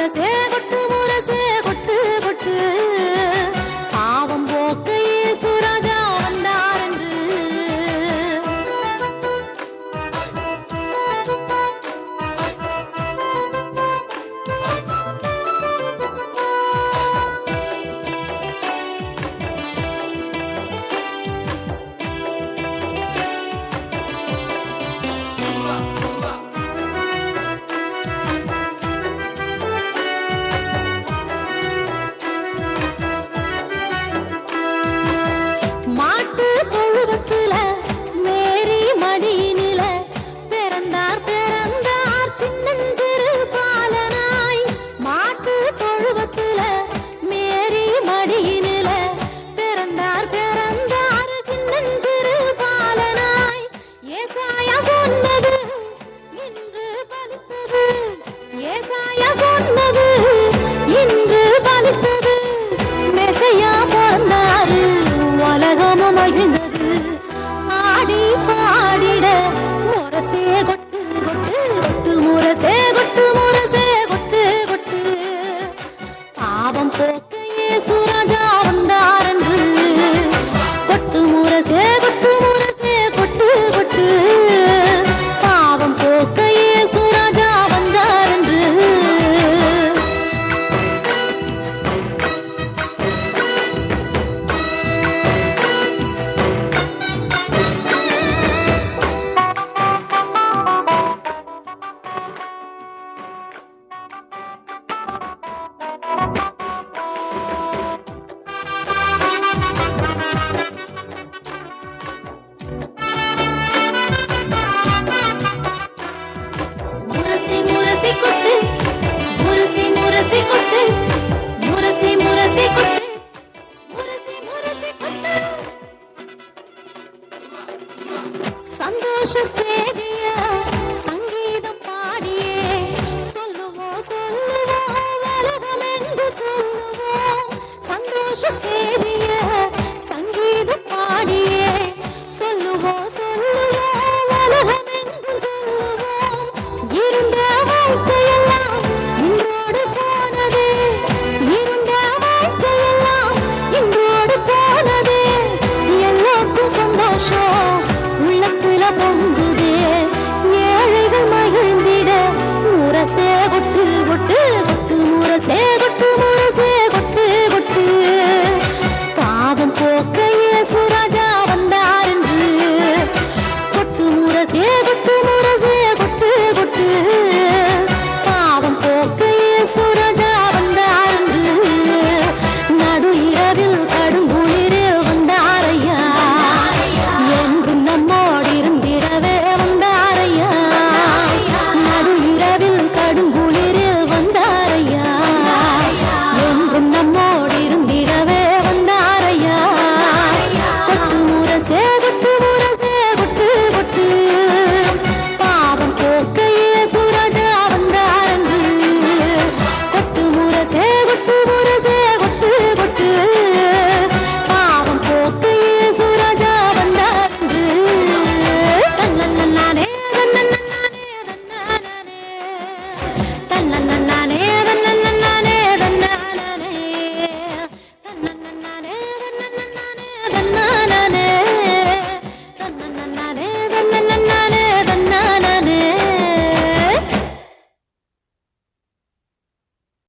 முரசே கொட்டு முரசே கொட்டு கொட்டு பாவம் போக்க இயேசு ராஜா வந்தார் என்று மாட்டு தொழுவத்துல மேரி மடியினில பிறந்தார் பிறந்தார் சின்னஞ்சிறு பாலனாய் மாட்டு தொழுவத்துல மேரி மடியினில பிறந்தார் பிறந்தார் சின்னஞ்சிறு பாலனாய் ஏசாயா சொன்னது இன்று பலித்தது ஏசாயா சொன்னது இன்று பலித்தது மெசையா பிறந்தாரு உலகமும் மகிழ்ந்தது ஆடி பாடிட முரசே கொட்டு கொட்டு கொட்டு முரசே கொட்டு முரசே கொட்டு கொட்டு பாவம் போக்க இயேசு ராஜா வந்தார் என்று கொட்டு முரசே